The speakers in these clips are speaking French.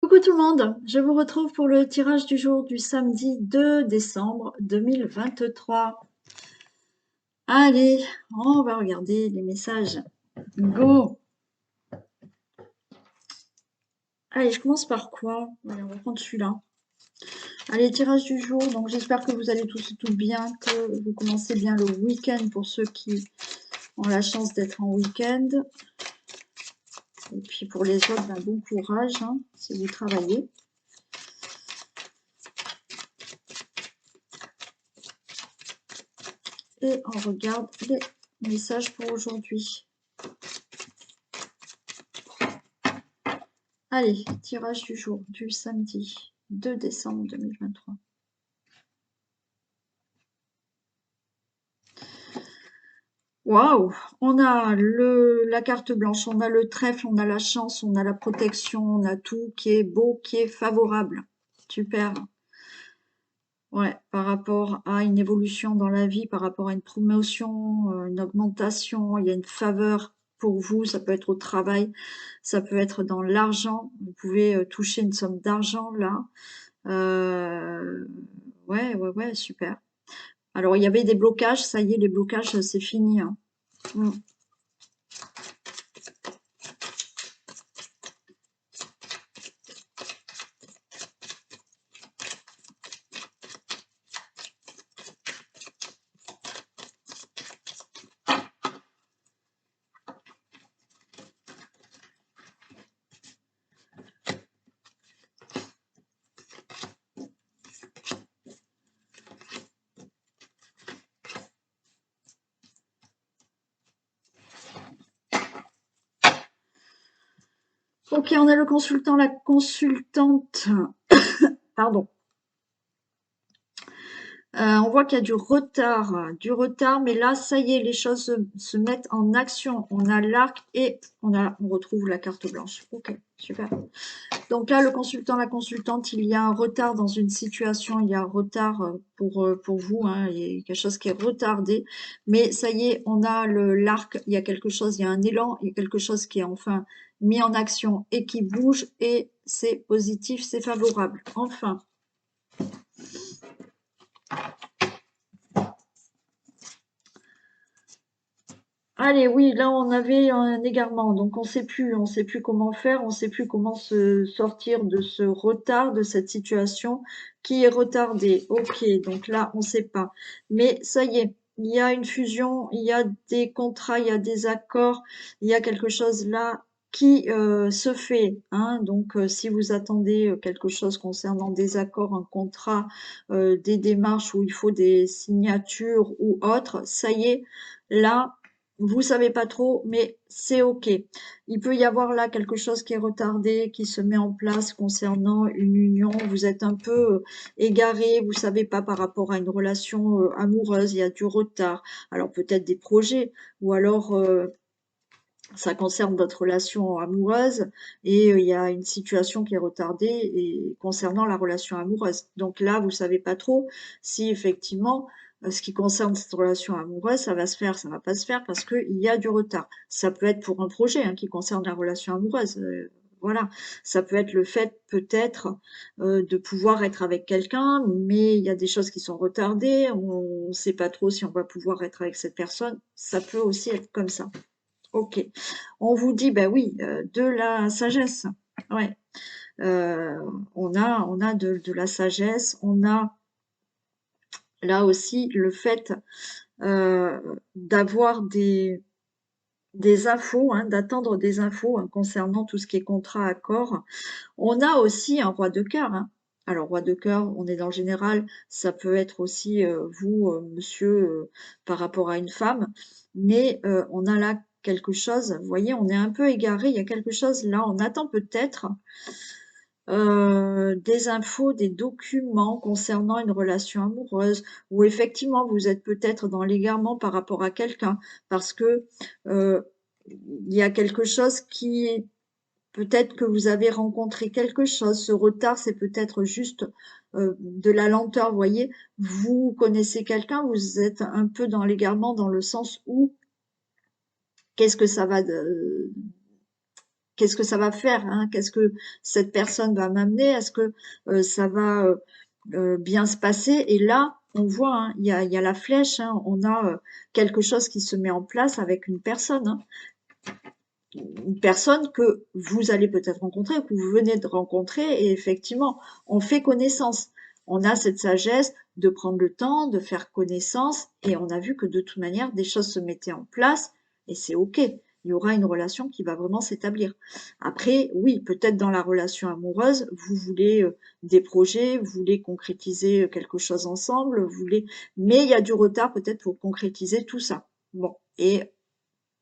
Coucou tout le monde, je vous retrouve pour le tirage du jour du samedi 2 décembre 2023. Allez, on va regarder les messages. Go! Allez, je commence par quoi? Allez, on va prendre celui-là. Allez, tirage du jour, donc j'espère que vous allez tous et toutes bien, que vous commencez bien le week-end pour ceux qui ont la chance d'être en week-end. Et puis pour les autres, ben, bon courage hein, si vous travaillez. Et on regarde les messages pour aujourd'hui. Allez, tirage du jour du samedi 2 décembre 2023. Waouh! On a la carte blanche, on a le trèfle, on a la chance, on a la protection, on a tout qui est beau, qui est favorable. Super. Ouais, par rapport à une évolution dans la vie, par rapport à une promotion, une augmentation, il y a une faveur pour vous, ça peut être au travail, ça peut être dans l'argent, vous pouvez toucher une somme d'argent là. Euh, ouais, super. Alors, il y avait des blocages, ça y est, les blocages, c'est fini, hein. Mm. Ok, on a le consultant, la consultante. Pardon. On voit qu'il y a du retard, mais là, ça y est, les choses se mettent en action. On a l'arc et on retrouve la carte blanche. Ok, super. Donc là, le consultant, la consultante, il y a un retard dans une situation, il y a un retard pour vous, hein, il y a quelque chose qui est retardé, mais ça y est, on a l'arc, il y a quelque chose, il y a un élan, il y a quelque chose qui est enfin mis en action et qui bouge, et c'est positif, c'est favorable. Enfin. Allez, oui, là on avait un égarement, donc on sait plus comment faire, on sait plus comment se sortir de ce retard, de cette situation qui est retardée. Ok, donc là on sait pas. Mais ça y est, il y a une fusion, il y a des contrats, il y a des accords, il y a quelque chose là qui se fait, hein. Donc si vous attendez quelque chose concernant des accords, un contrat, des démarches où il faut des signatures ou autres, ça y est, là vous savez pas trop, mais c'est OK. Il peut y avoir là quelque chose qui est retardé, qui se met en place concernant une union. Vous êtes un peu égaré, vous savez pas par rapport à une relation amoureuse, il y a du retard. Alors peut-être des projets, ou alors ça concerne votre relation amoureuse et il y a une situation qui est retardée et concernant la relation amoureuse. Donc là, vous savez pas trop si effectivement, ce qui concerne cette relation amoureuse, ça va se faire, ça va pas se faire parce qu'il y a du retard. Ça peut être pour un projet hein, qui concerne la relation amoureuse. Voilà, ça peut être le fait peut-être de pouvoir être avec quelqu'un, mais il y a des choses qui sont retardées, on ne sait pas trop si on va pouvoir être avec cette personne. Ça peut aussi être comme ça. Ok. On vous dit, ben oui, de la sagesse. Ouais. Euh, on a de la sagesse. On a là aussi le fait d'avoir des infos, hein, d'attendre des infos hein, concernant tout ce qui est contrat, accord. On a aussi un roi de cœur, hein. Alors, roi de cœur, on est dans le général, ça peut être aussi vous, monsieur, par rapport à une femme, mais on a là quelque chose, vous voyez, on est un peu égaré, il y a quelque chose là, on attend peut-être des infos, des documents concernant une relation amoureuse, ou effectivement vous êtes peut-être dans l'égarement par rapport à quelqu'un, parce que euh, il y a quelque chose qui peut-être que vous avez rencontré quelque chose. Ce retard, c'est peut-être juste de la lenteur. Vous voyez, vous connaissez quelqu'un, vous êtes un peu dans l'égarement dans le sens où qu'est-ce que ça va qu'est-ce que ça va faire, hein? Qu'est-ce que cette personne va m'amener? Est-ce que ça va bien se passer? Et là, on voit, hein, il y a la flèche, hein, on a quelque chose qui se met en place avec une personne, hein. Une personne que vous allez peut-être rencontrer, que vous venez de rencontrer, et effectivement, on fait connaissance. On a cette sagesse de prendre le temps, de faire connaissance, et on a vu que de toute manière, des choses se mettaient en place, et c'est OK. Il y aura une relation qui va vraiment s'établir. Après, oui, peut-être dans la relation amoureuse, vous voulez des projets, vous voulez concrétiser quelque chose ensemble, vous voulez, mais il y a du retard peut-être pour concrétiser tout ça. Bon, et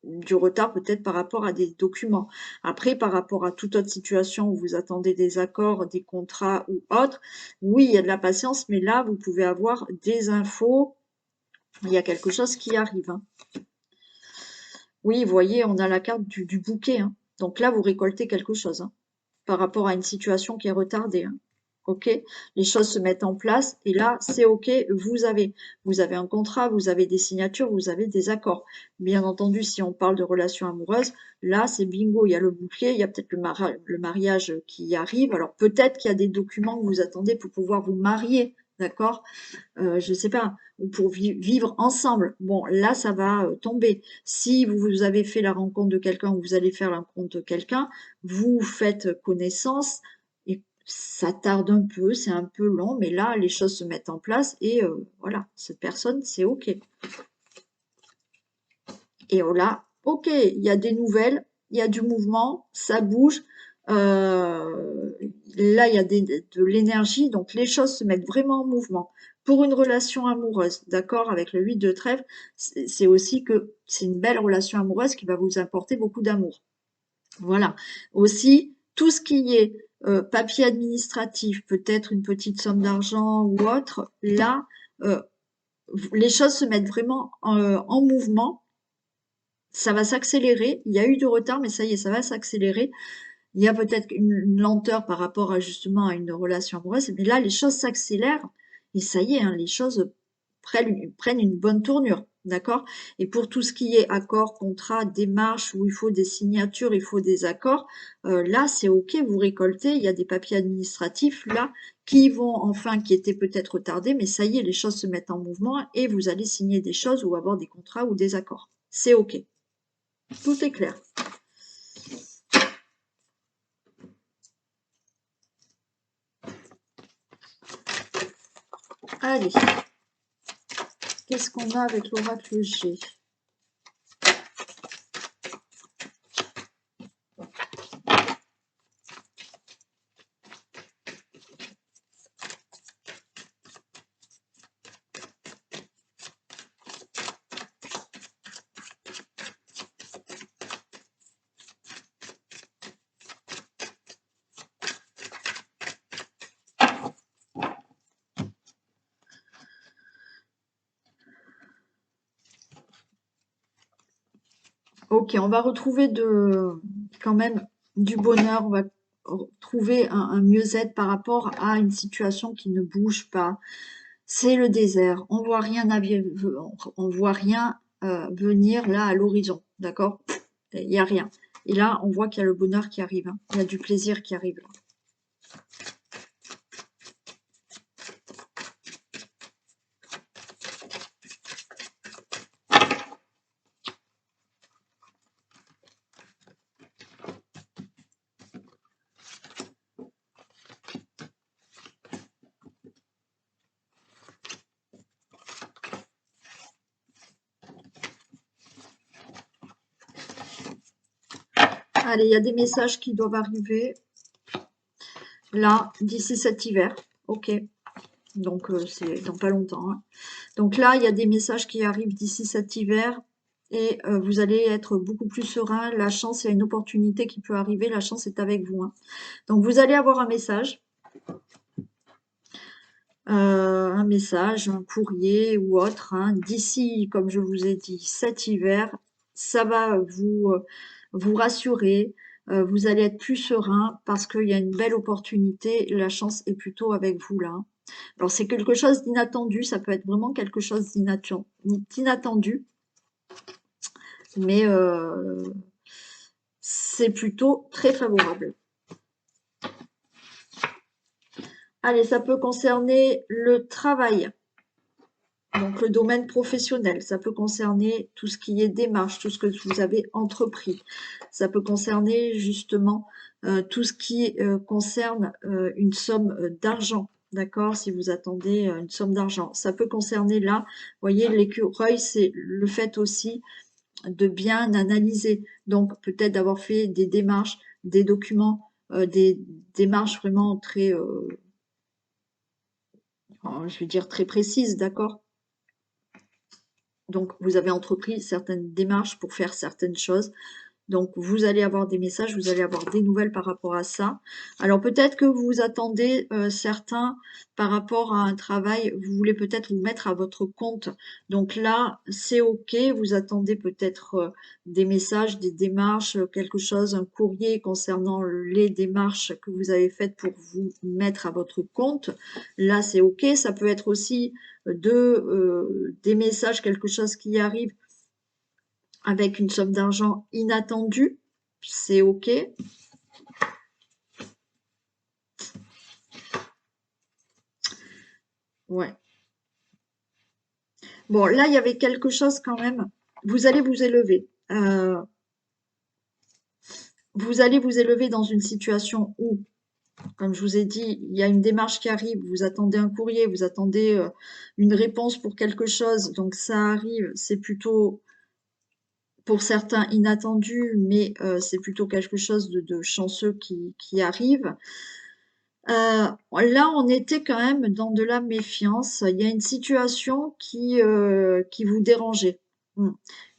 du retard peut-être par rapport à des documents. Après, par rapport à toute autre situation où vous attendez des accords, des contrats ou autres, oui, il y a de la patience, mais là, vous pouvez avoir des infos. Il y a quelque chose qui arrive, hein. Oui, vous voyez, on a la carte du bouquet, hein. Donc là, vous récoltez quelque chose, hein, par rapport à une situation qui est retardée, hein. OK? Les choses se mettent en place et là, c'est OK, vous avez un contrat, vous avez des signatures, vous avez des accords. Bien entendu, si on parle de relations amoureuses, là, c'est bingo, il y a le bouquet, il y a peut-être le mariage qui arrive. Alors peut-être qu'il y a des documents que vous attendez pour pouvoir vous marier, d'accord? Je sais pas, ou pour vivre ensemble. Bon, là, ça va tomber. Si vous avez fait la rencontre de quelqu'un ou vous allez faire la rencontre de quelqu'un, vous faites connaissance et ça tarde un peu, c'est un peu long, mais là, les choses se mettent en place et voilà, cette personne, c'est OK. Et là, OK, il y a des nouvelles, il y a du mouvement, ça bouge. Là, il y a de l'énergie, donc les choses se mettent vraiment en mouvement. Pour une relation amoureuse, d'accord, avec le 8 de trèfle, c'est aussi que c'est une belle relation amoureuse qui va vous apporter beaucoup d'amour. Voilà. Aussi, tout ce qui est papier administratif, peut-être une petite somme d'argent ou autre, là, euh, les choses se mettent vraiment en mouvement, ça va s'accélérer. Il y a eu du retard, mais ça y est, ça va s'accélérer. Il y a peut-être une lenteur par rapport à justement à une relation amoureuse, mais là, les choses s'accélèrent et ça y est, hein, les choses prennent une bonne tournure, d'accord? Et pour tout ce qui est accord, contrat, démarche, où il faut des signatures, il faut des accords, là, c'est OK, vous récoltez, il y a des papiers administratifs là qui vont enfin, qui étaient peut-être retardés, mais ça y est, les choses se mettent en mouvement et vous allez signer des choses ou avoir des contrats ou des accords. C'est OK. Tout est clair. Allez, qu'est-ce qu'on a avec l'oracle G? Ok, on va retrouver quand même du bonheur, on va trouver un mieux-être par rapport à une situation qui ne bouge pas. C'est le désert, on voit rien, on voit rien venir là à l'horizon, d'accord? Il n'y a rien. Et là, on voit qu'il y a le bonheur qui arrive, hein. Il y a du plaisir qui arrive là. Allez, il y a des messages qui doivent arriver là, d'ici cet hiver. Ok, donc c'est dans pas longtemps, hein. Donc là, il y a des messages qui arrivent d'ici cet hiver et vous allez être beaucoup plus serein. La chance, il y a une opportunité qui peut arriver. La chance est avec vous, hein. Donc vous allez avoir un message, un courrier ou autre, hein, d'ici, comme je vous ai dit, cet hiver. Ça va vous rassurer. Vous allez être plus serein parce qu'il y a une belle opportunité. La chance est plutôt avec vous là, hein. Alors c'est quelque chose d'inattendu, ça peut être vraiment quelque chose d'inattendu, mais c'est plutôt très favorable. Allez, ça peut concerner le travail, donc le domaine professionnel. Ça peut concerner tout ce qui est démarche, tout ce que vous avez entrepris. Ça peut concerner justement tout ce qui concerne une somme d'argent. D'accord, si vous attendez une somme d'argent. Ça peut concerner là, vous voyez, l'écureuil, c'est le fait aussi de bien analyser. Donc, peut-être d'avoir fait des démarches, des documents, des démarches vraiment très, je vais dire très précises, d'accord? Donc, vous avez entrepris certaines démarches pour faire certaines choses. Donc, vous allez avoir des messages, vous allez avoir des nouvelles par rapport à ça. Alors, peut-être que vous attendez certains par rapport à un travail, vous voulez peut-être vous mettre à votre compte. Donc là, c'est OK, vous attendez peut-être des messages, des démarches, quelque chose, un courrier concernant les démarches que vous avez faites pour vous mettre à votre compte. Là, c'est OK. Ça peut être aussi des messages, quelque chose qui arrive avec une somme d'argent inattendue, c'est OK. Ouais. Bon, là, il y avait quelque chose quand même. Vous allez vous élever. Vous allez vous élever dans une situation où, comme je vous ai dit, il y a une démarche qui arrive, vous attendez un courrier, vous attendez une réponse pour quelque chose, donc ça arrive, c'est plutôt pour certains inattendu, mais c'est plutôt quelque chose de chanceux qui arrive. Là, on était quand même dans de la méfiance. Il y a une situation qui vous dérangeait.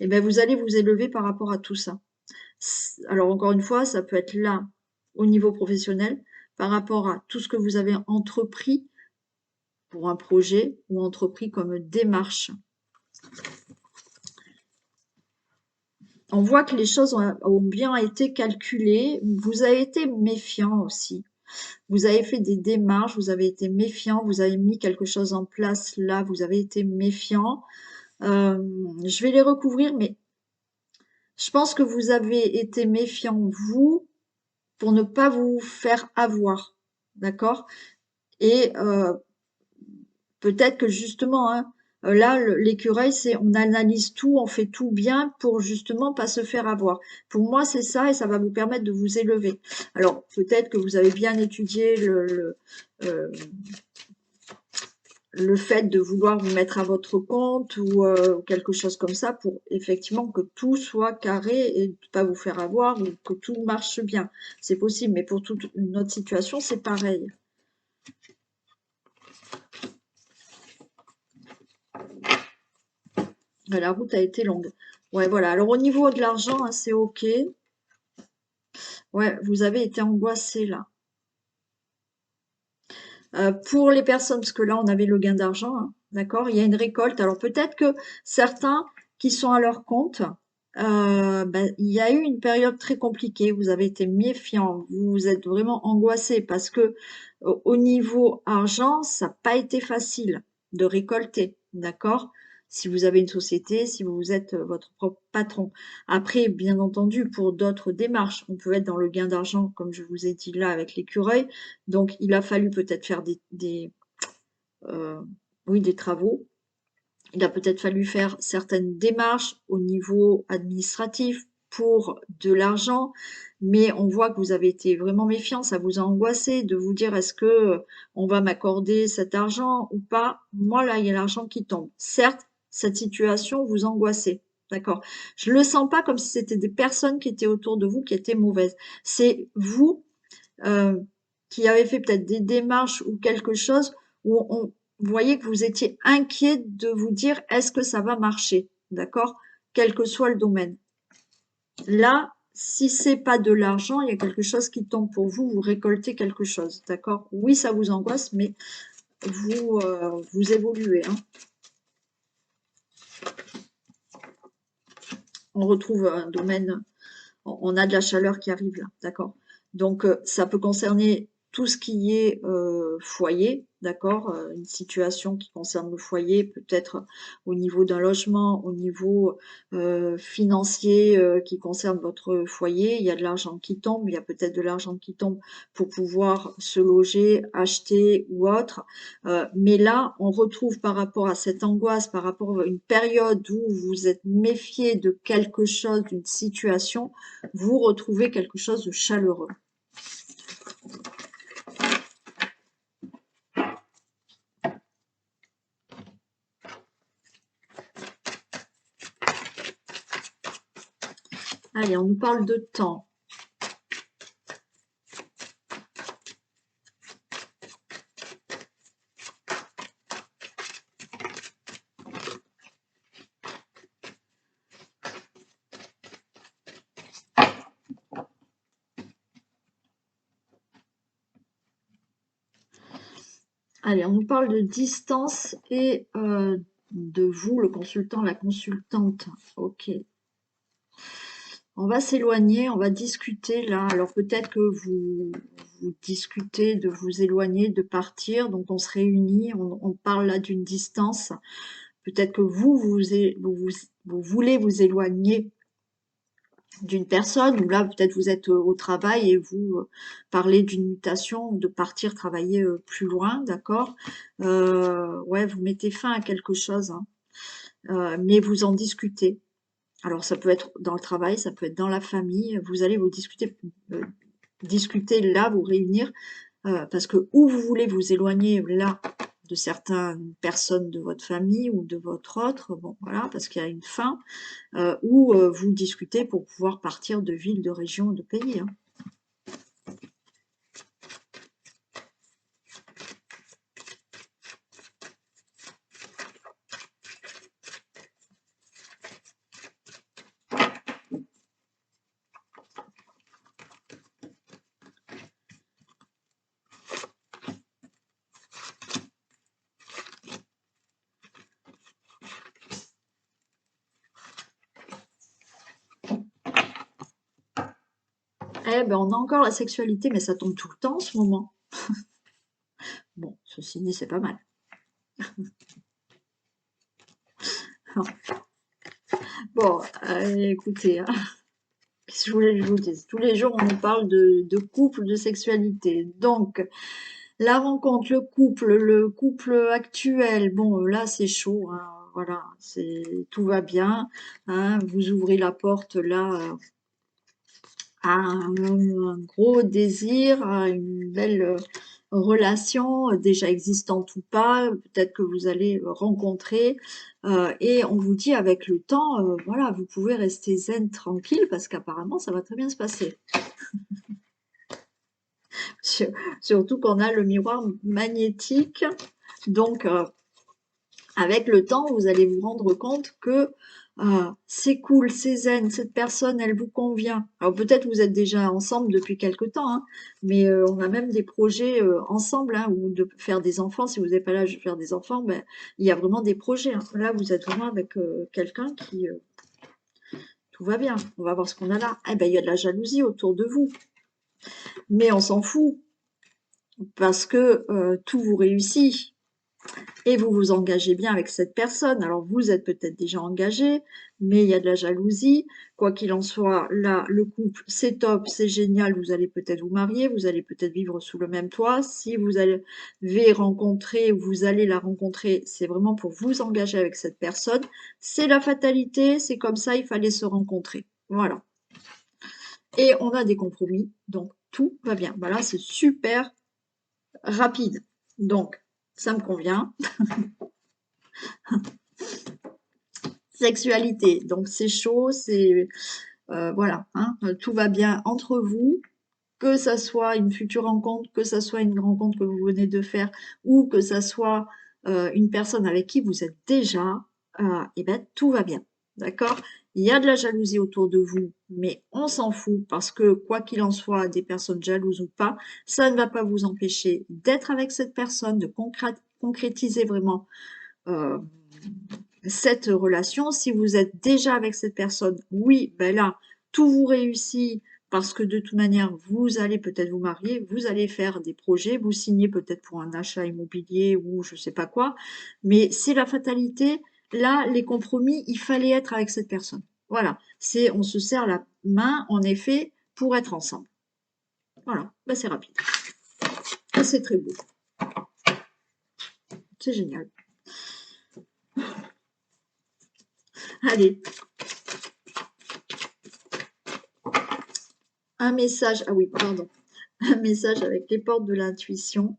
Et ben, vous allez vous élever par rapport à tout ça. Alors, encore une fois, ça peut être là, au niveau professionnel, par rapport à tout ce que vous avez entrepris pour un projet ou entrepris comme démarche. On voit que les choses ont bien été calculées. Vous avez été méfiant aussi. Vous avez fait des démarches, vous avez été méfiant, vous avez mis quelque chose en place là, vous avez été méfiant. Je vais les recouvrir, mais je pense que vous avez été méfiant, vous, pour ne pas vous faire avoir. D'accord? Et peut-être que justement, hein, là, l'écureuil, c'est on analyse tout, on fait tout bien pour justement pas se faire avoir. Pour moi, c'est ça et ça va vous permettre de vous élever. Alors, peut-être que vous avez bien étudié euh, le fait de vouloir vous mettre à votre compte ou quelque chose comme ça pour effectivement que tout soit carré et ne pas vous faire avoir ou que tout marche bien. C'est possible, mais pour toute une autre situation, c'est pareil. La route a été longue. Ouais, voilà. Alors au niveau de l'argent, hein, c'est OK. Ouais, vous avez été angoissé là. Pour les personnes, parce que là, on avait le gain d'argent, hein, d'accord? Il y a une récolte. Alors peut-être que certains qui sont à leur compte, ben, il y a eu une période très compliquée. Vous avez été méfiant, vous êtes vraiment angoissé parce que au niveau argent, ça n'a pas été facile de récolter, d'accord? Si vous avez une société, si vous êtes votre propre patron. Après, bien entendu, pour d'autres démarches, on peut être dans le gain d'argent, comme je vous ai dit là avec l'écureuil. Donc, il a fallu peut-être faire oui, des travaux. Il a peut-être fallu faire certaines démarches au niveau administratif pour de l'argent, mais on voit que vous avez été vraiment méfiant, ça vous a angoissé de vous dire est-ce que on va m'accorder cet argent ou pas. Moi, là, il y a l'argent qui tombe. Certes, cette situation vous angoissait. D'accord. Je le sens pas comme si c'était des personnes qui étaient autour de vous qui étaient mauvaises. C'est vous euh, qui avez fait peut-être des démarches ou quelque chose où vous voyez que vous étiez inquiet de vous dire est-ce que ça va marcher, d'accord? Quel que soit le domaine. Là, si c'est pas de l'argent, il y a quelque chose qui tombe pour vous, vous récoltez quelque chose, d'accord? Oui, ça vous angoisse, mais vous évoluez, hein. On retrouve un domaine, on a de la chaleur qui arrive là, d'accord? Donc, ça peut concerner tout ce qui est foyer, d'accord, une situation qui concerne le foyer, peut-être au niveau d'un logement, au niveau financier qui concerne votre foyer, il y a de l'argent qui tombe, il y a peut-être de l'argent qui tombe pour pouvoir se loger, acheter ou autre. Mais là, on retrouve par rapport à cette angoisse, par rapport à une période où vous êtes méfié de quelque chose, d'une situation, vous retrouvez quelque chose de chaleureux. Allez, on nous parle de temps. Allez, on nous parle de distance et de vous, le consultant, la consultante. Ok. On va s'éloigner, on va discuter là. Alors peut-être que vous discutez de vous éloigner, de partir. Donc on se réunit, on parle là d'une distance. Peut-être que vous voulez vous éloigner d'une personne, ou là peut-être vous êtes au travail et vous parlez d'une mutation, de partir travailler plus loin, d'accord. Ouais, vous mettez fin à quelque chose, hein. Mais vous en discutez. Alors ça peut être dans le travail, ça peut être dans la famille, vous allez vous discuter là, vous réunir, parce que ou vous voulez vous éloigner là de certaines personnes de votre famille ou de votre autre, bon voilà, parce qu'il y a une fin, ou vous discutez pour pouvoir partir de ville, de région, de pays, hein. Eh ben on a encore la sexualité, mais ça tombe tout le temps en ce moment. Bon, ceci dit, c'est pas mal. Bon, écoutez, hein, qu'est-ce que je voulais que je vous dise? Tous les jours, on nous parle de couple, de sexualité. Donc, la rencontre, le couple actuel, bon, là, c'est chaud, hein, voilà, tout va bien, hein, vous ouvrez la porte, là, à un gros désir, à une belle relation, déjà existante ou pas, peut-être que vous allez rencontrer, et on vous dit avec le temps, voilà, vous pouvez rester zen, tranquille, parce qu'apparemment, ça va très bien se passer. Surtout qu'on a le miroir magnétique, donc avec le temps, vous allez vous rendre compte que c'est cool, c'est zen, cette personne, elle vous convient. Alors peut-être vous êtes déjà ensemble depuis quelque temps, hein, mais on a même des projets ensemble, hein, ou de faire des enfants. Si vous n'avez pas l'âge de faire des enfants, ben, il y a vraiment des projets, hein. Là, vous êtes vraiment avec quelqu'un qui... tout va bien, on va voir ce qu'on a là. Eh ben, il y a de la jalousie autour de vous, mais on s'en fout, parce que tout vous réussit. Et vous vous engagez bien avec cette personne. Alors vous êtes peut-être déjà engagé, mais il y a de la jalousie. Quoi qu'il en soit, là, le couple, c'est top, c'est génial. Vous allez peut-être vous marier, vous allez peut-être vivre sous le même toit. Si vous allez rencontrer, vous allez la rencontrer, c'est vraiment pour vous engager avec cette personne. C'est la fatalité, c'est comme ça, il fallait se rencontrer. Voilà. Et on a des compromis, donc tout va bien. Voilà, c'est super rapide. Donc, ça me convient. Sexualité, donc c'est chaud, c'est voilà, hein, tout va bien entre vous, que ça soit une future rencontre, que ça soit une rencontre que vous venez de faire, ou que ça soit une personne avec qui vous êtes déjà, et ben tout va bien, d'accord? Il y a de la jalousie autour de vous, mais on s'en fout parce que quoi qu'il en soit, des personnes jalouses ou pas, ça ne va pas vous empêcher d'être avec cette personne, de concrétiser vraiment euh, cette relation. Si vous êtes déjà avec cette personne, oui, ben là, tout vous réussit, parce que de toute manière, vous allez peut-être vous marier, vous allez faire des projets, vous signez peut-être pour un achat immobilier ou je sais pas quoi, mais c'est la fatalité. Là, les compromis, il fallait être avec cette personne. Voilà, c'est on se serre la main, en effet, pour être ensemble. Voilà, bah, c'est rapide. Et c'est très beau. C'est génial. Allez, un message. Ah oui, pardon. Un message avec les portes de l'intuition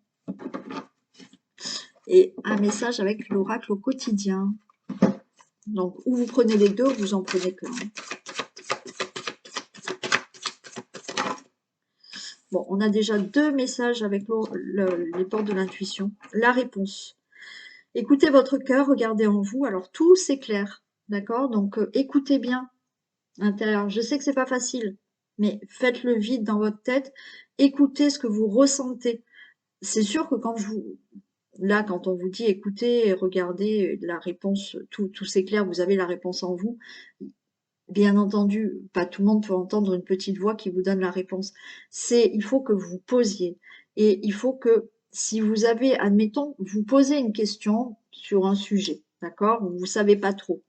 et un message avec l'oracle au quotidien. Donc, ou vous prenez les deux, ou vous en prenez qu'un. Bon, on a déjà deux messages avec les portes de l'intuition. La réponse. Écoutez votre cœur, regardez en vous. Alors, tout s'éclaire, d'accord? Donc, écoutez bien l'intérieur. Je sais que c'est pas facile, mais faites le vide dans votre tête. Écoutez ce que vous ressentez. C'est sûr que là, quand on vous dit écoutez, regardez la réponse, tout s'éclaire, vous avez la réponse en vous. Bien entendu, pas tout le monde peut entendre une petite voix qui vous donne la réponse. Il faut que vous posiez. Et il faut que, si vous avez, admettons, vous posez une question sur un sujet, d'accord? Vous savez pas trop.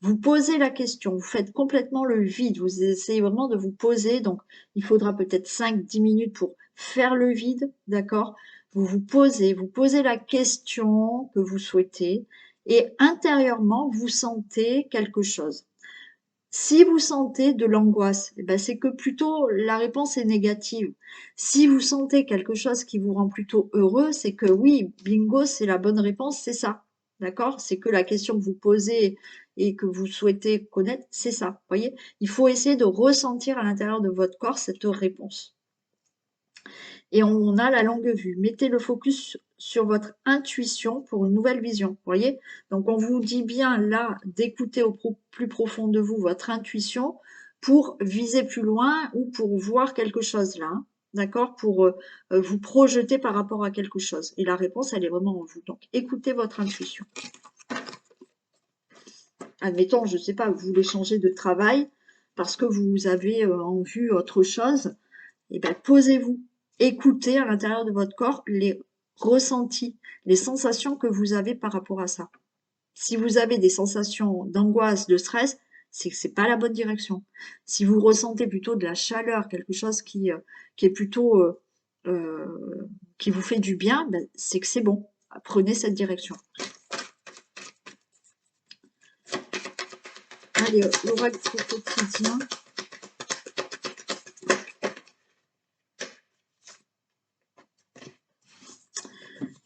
Vous posez la question, vous faites complètement le vide, vous essayez vraiment de vous poser, donc il faudra peut-être 5-10 minutes pour faire le vide, d'accord? Vous posez la question que vous souhaitez et intérieurement, vous sentez quelque chose. Si vous sentez de l'angoisse, eh ben c'est que plutôt la réponse est négative. Si vous sentez quelque chose qui vous rend plutôt heureux, c'est que oui, bingo, c'est la bonne réponse, c'est ça. D'accord? C'est que la question que vous posez et que vous souhaitez connaître, c'est ça. Voyez? Il faut essayer de ressentir à l'intérieur de votre corps cette réponse. Et on a la longue vue. Mettez le focus sur votre intuition pour une nouvelle vision. Vous voyez? Donc, on vous dit bien là d'écouter au plus profond de vous votre intuition pour viser plus loin ou pour voir quelque chose là. Hein. D'accord? Pour vous projeter par rapport à quelque chose. Et la réponse, elle est vraiment en vous. Donc, écoutez votre intuition. Admettons, je ne sais pas, vous voulez changer de travail parce que vous avez en vue autre chose. Eh bien, posez-vous. Écoutez à l'intérieur de votre corps les ressentis, les sensations que vous avez par rapport à ça. Si vous avez des sensations d'angoisse, de stress, c'est que c'est pas la bonne direction. Si vous ressentez plutôt de la chaleur, quelque chose qui est plutôt qui vous fait du bien, ben, c'est que c'est bon. Prenez cette direction. Allez, l'oracle quotidien.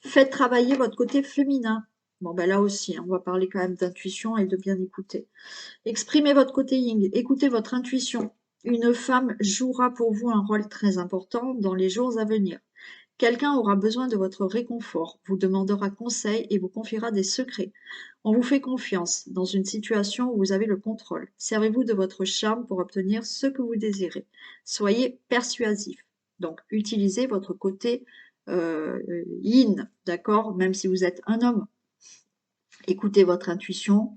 Faites travailler votre côté féminin. Bon, ben là aussi, hein, on va parler quand même d'intuition et de bien écouter. Exprimez votre côté yin, écoutez votre intuition. Une femme jouera pour vous un rôle très important dans les jours à venir. Quelqu'un aura besoin de votre réconfort, vous demandera conseil et vous confiera des secrets. On vous fait confiance dans une situation où vous avez le contrôle. Servez-vous de votre charme pour obtenir ce que vous désirez. Soyez persuasif. Donc, utilisez votre côté yin, d'accord? Même si vous êtes un homme. Écoutez votre intuition.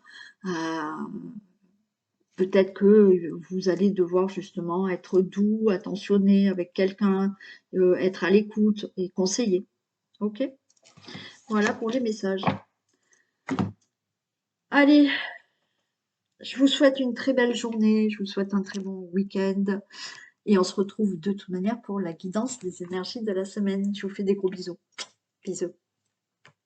Peut-être que vous allez devoir justement être doux, attentionné avec quelqu'un, être à l'écoute et conseiller. Ok? Voilà pour les messages. Allez, je vous souhaite une très belle journée, je vous souhaite un très bon week-end et on se retrouve de toute manière pour la guidance des énergies de la semaine. Je vous fais des gros bisous. Bisous.